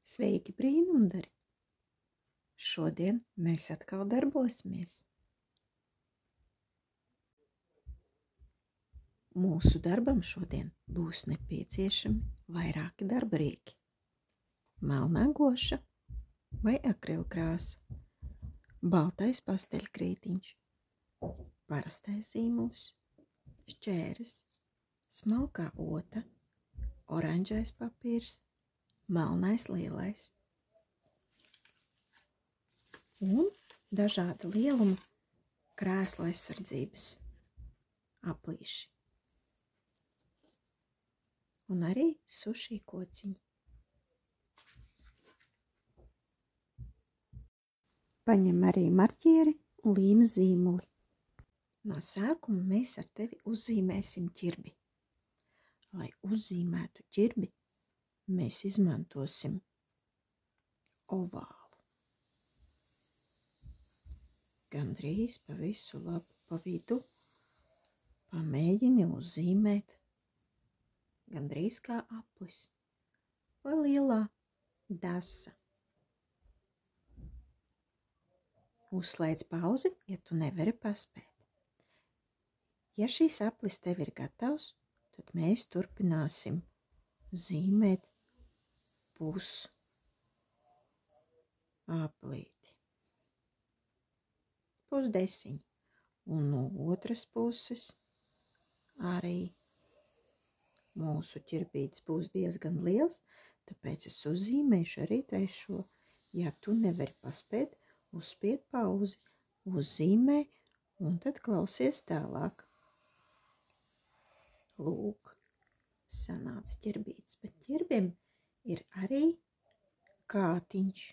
Sveiki, brīnumdari! Šodien mēs atkal darbosimies. Mūsu darbam šodien būs nepieciešami vairāki darbarīki. Melnā goša vai akrilkrāsa, baltais pasteļkrītiņš, parastais zīmuls, šķēres, smalkā ota, oranžais papīrs, melnais lielais un dažāda lieluma krēslu aizsardzības aplīši. Un arī sušī kociņi. Paņem arī marķieri un līmes zīmuli. No sākuma mēs ar tevi uzzīmēsim ķirbi. Lai uzzīmētu ķirbi, mēs izmantosim ovālu. Gandrīz pa visu lapu pa vidu pamēģini uzzīmēt gandrīz kā aplis vai lielā dasa. Uzslēdz pauzi, ja tu nevari paspēt. Ja šīs aplis tev ir gatavs, tad mēs turpināsim zīmēt pus aplīti. Pusdesiņu. Un no otras puses arī mūsu ķirbītis būs diezgan liels, tāpēc es uzzīmēšu arī trešo. Ja tu nevari paspēt, uzspied pauzi, uzzīmē un tad klausies tālāk. Lūk, sanāca ķirbītis, bet ķirbim ir arī kātiņš.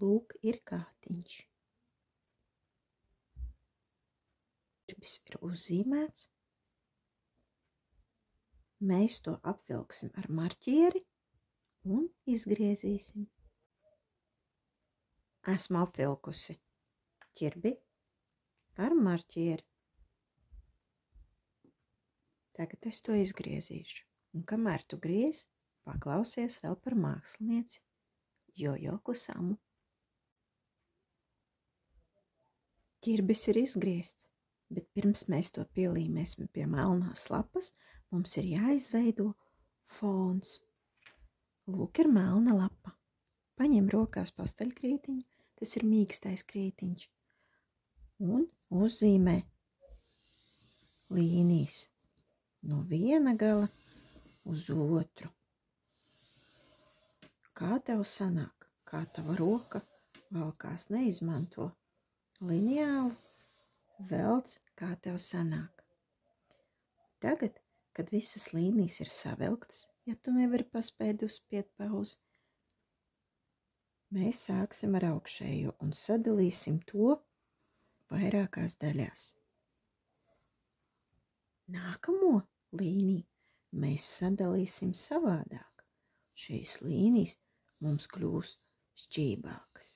Lūk, ir kātiņš. Ķirbis ir uzzīmēts. Mēs to apvilksim ar marķieri un izgriezīsim. Esmu apvilkusi ķirbi ar marķieri. Tagad es to izgriezīšu. Un kamēr tu griez, paklausies vēl par mākslinieci Jojo Kusamu. Ķirbis ir izgriezts, bet pirms mēs to pielīmēsim pie melnās lapas, mums ir jāizveido fons. Lūk, ir melna lapa. Paņem rokās pasteļkrītiņu, tas ir mīkstais krītiņš, un uzzīmē līnijas no viena gala uz otru. Kā tev sanāk? Kā tava roka valkās? Neizmanto lineālu, velc, kā tev sanāk. Tagad, kad visas līnijas ir savilktas, ja tu nevari paspēt uzspied pauzi, mēs sāksim ar augšējo un sadalīsim to vairākās daļās. Nākamo līniju mēs sadalīsim savādāk. Šīs līnijas mums kļūs šķībākas.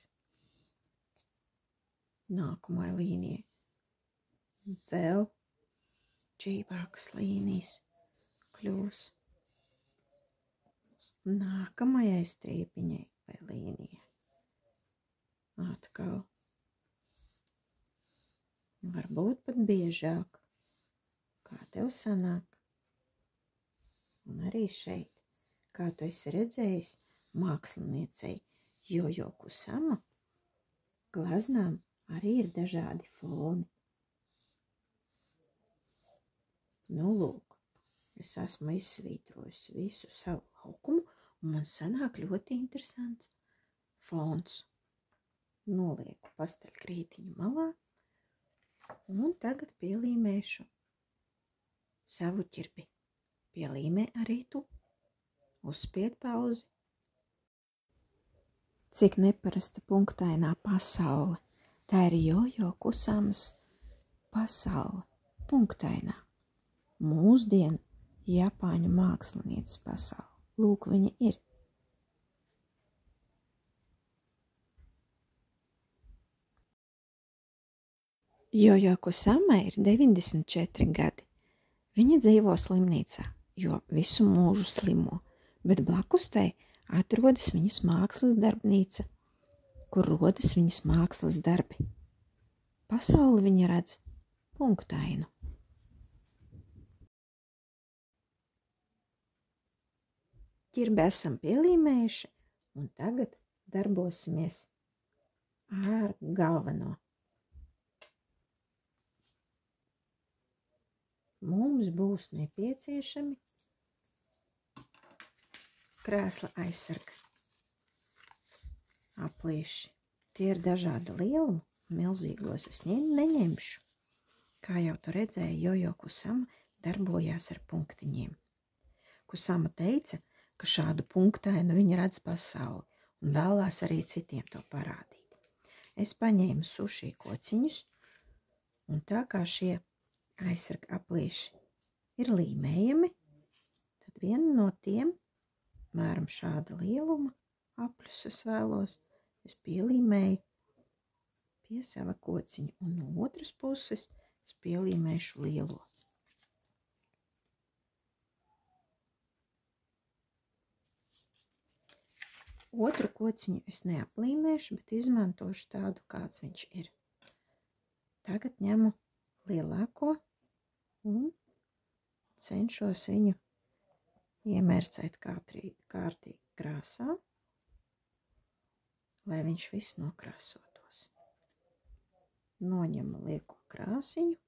Nākamai līnijai vēl šķībākas līnijas kļūs. Nākamajai strīpiņai vai līnijai atkal. Varbūt pat biežāk, kā tev sanāk. Un arī šeit, kā tu esi redzējis, māksliniecei Jojo Kusama glaznām arī ir dažādi foni. Nu, lūk, es esmu izsvītrojusi visu savu laukumu, un man sanāk ļoti interesants fons. Nolieku pasteļkrītiņu malā, un tagad pielīmēšu savu ķirbi. Pielīmē arī tu. Uzspied pauzi. Cik neparasta punktainā pasaule. Tā ir Jojo Kusamas pasaule. Punktainā. Mūsdienu Japāņu mākslinieces pasaule. Lūk, viņa ir. Jojo Kusamai ir 94 gadi. Viņa dzīvo slimnīcā. jo visu mūžu slimo, bet blakus tai atrodas viņas mākslas darbnīca, kur rodas viņas mākslas darbi. Pasauli viņa redz punktainu. Ķirbi esam pielīmējuši, un tagad darbosimies ar galveno. Mums būs nepieciešami krēsla aizsarga aplīši. Tie ir dažāda lieluma, milzīgos es neņemšu. Kā jau tu redzēji, Jojo Kusama darbojās ar punktiņiem. Kusama teica, ka šādu punktainu viņa redz pasauli un vēlās arī citiem to parādīt. Es paņēmu suši kociņus, un tā kā šie aizsarga aplīši ir līmējami, tad vienu no tiem, mēram šāda lieluma apļus es vēlos, es pielīmēju pie sava kociņa, un no otras puses es pielīmēšu lielo. Otru kociņu es neaplīmēšu, bet izmantošu tādu, kāds viņš ir. Tagad ņemu lielāko un cenšos viņu iemērcēt kārtīgi krāsā, lai viņš viss nokrāsotos. Noņemu lieko krāsiņu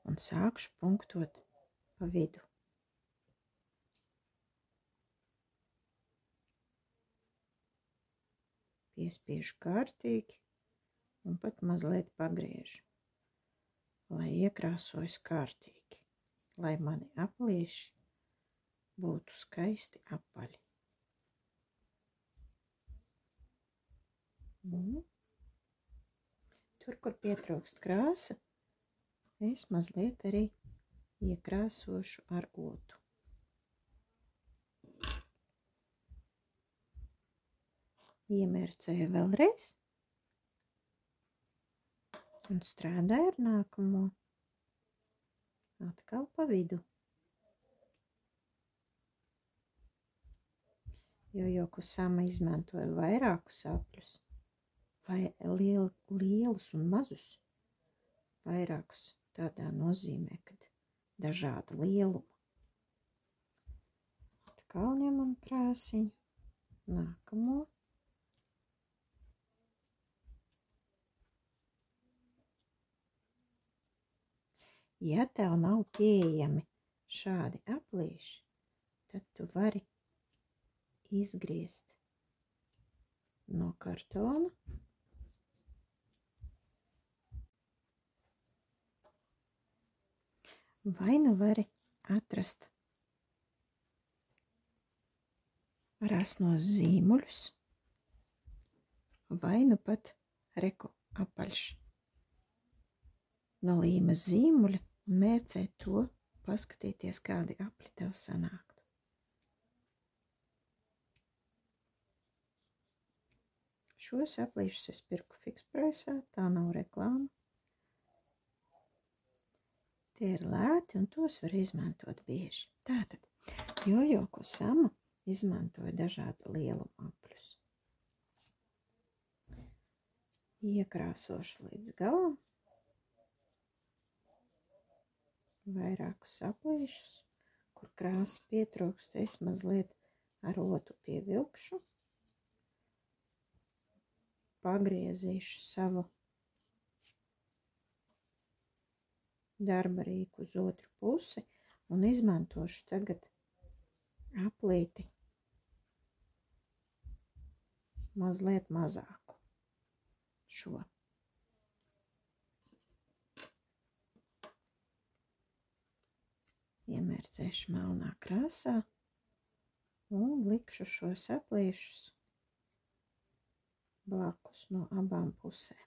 un sākšu punktot pa vidu. Piespiežu kārtīgi un pat mazliet pagriežu, lai iekrāsojas kārtīgi, lai mani aplīši būtu skaisti apaļi. Tur, kur pietrūkst krāsa, es mazliet arī iekrāsošu ar otu. Iemērcēju vēlreiz un strādāju ar nākamo. Atkal pa vidu. Jojo Kusama izmantoja vairākus apļus, vai lielus un mazus. Vairākus tādā nozīmē, kad dažāda lieluma. Atkal ņemam krāsiņu, nākamo. Ja tev nav pieejami šādi aplīši, tad tu vari izgriezt no kartona vai nu vari atrast rasnos zīmuļus vai nu pat reku apaļš no līmes zīmuļa un mērcēt to, paskatīties, kādi apli tev sanāktu. Šos aplīšus es pirku fikspreisā, tā nav reklāma. Tie ir lēti un tos var izmantot bieži. Tātad, Jojo Kusama izmantoja dažādu lielumu apļus. Iekrāsošu līdz galam. Vairākus aplīšus, kur krāsa pietrūkst, es mazliet ar otu pievilkšu, pagriezīšu savu darba rīku uz otru pusi un izmantošu tagad aplīti mazliet mazāku šo. Iemērcēšu melnā krāsā un likšu šos aplīšus blakus no abām pusēm.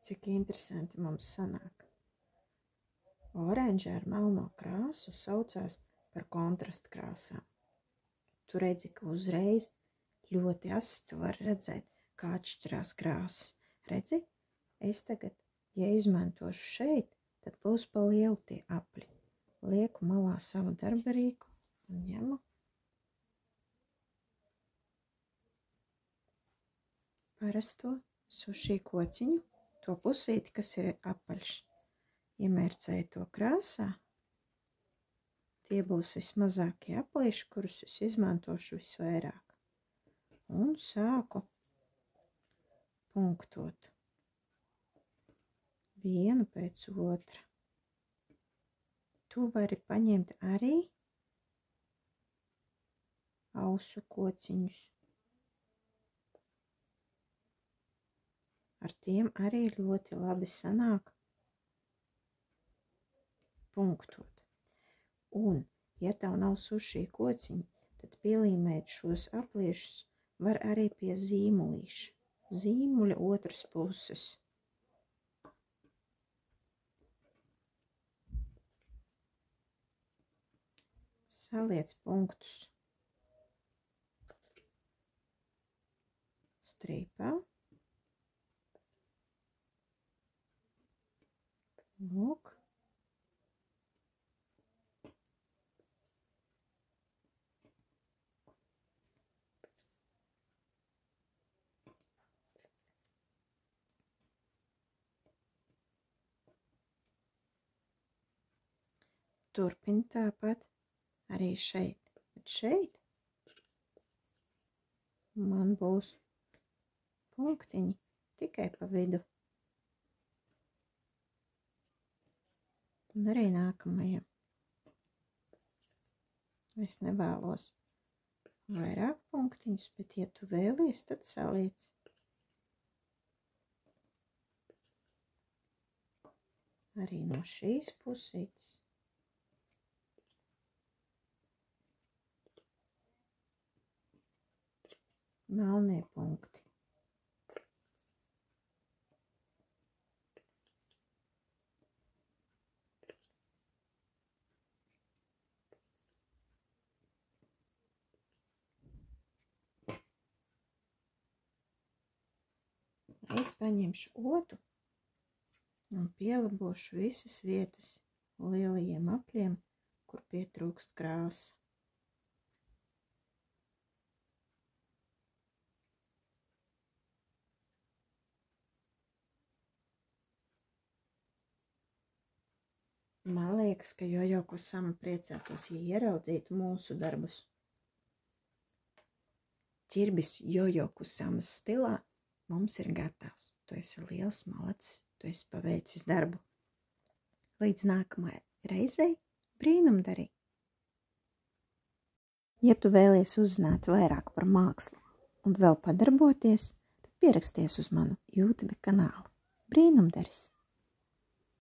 Cik interesanti mums sanāk. Oranža ar melno krāsu saucās par kontrastu krāsām. Tu redzi, ka uzreiz ļoti asi tu vari redzēt, kā atšķirās krāsas. Redzi, es tagad, ja izmantošu šeit, tad būs pa lielu tie apļi. Lieku malā savu darbarīku un ņemu. Parasto sušī kociņu, to pusīti, kas ir apaļš. Iemērcēju to krāsā. Tie būs vismazākie aplīši, kurus es izmantošu visvairāk. Un sāku punktot. Vienu pēc otra. Tu vari paņemt arī ausu kociņus. Ar tiem arī ļoti labi sanāk punktot. Un, ja tev nav sušī kociņi, tad pielīmēt šos apliešus var arī pie zīmulīša. Zīmuļa otras puses. Saliec punktus strīpā. Lūk. Turpini tāpat arī šeit. Bet šeit man būs punktiņi tikai pa vidu. Un arī nākamajam. Es nevēlos vairāk punktiņus, bet ja tu vēlies, tad saliec. Arī no šīs pusītes. Melnie punkti. Es paņemšu otu un pielabošu visas vietas lielajiem apļiem, kur pietrūkst krāsa. Man liekas, ka Jojo Kusama priecātos, ja ieraudzītu mūsu darbus. Ķirbis Jojo Kusamas stilā mums ir gatavs. Tu esi liels malacis, tu esi paveicis darbu. Līdz nākamajai reizei brīnumdarī. Ja tu vēlies uzzināt vairāk par mākslu un vēl padarboties, tad pieraksties uz manu YouTube kanālu Brīnumdaris.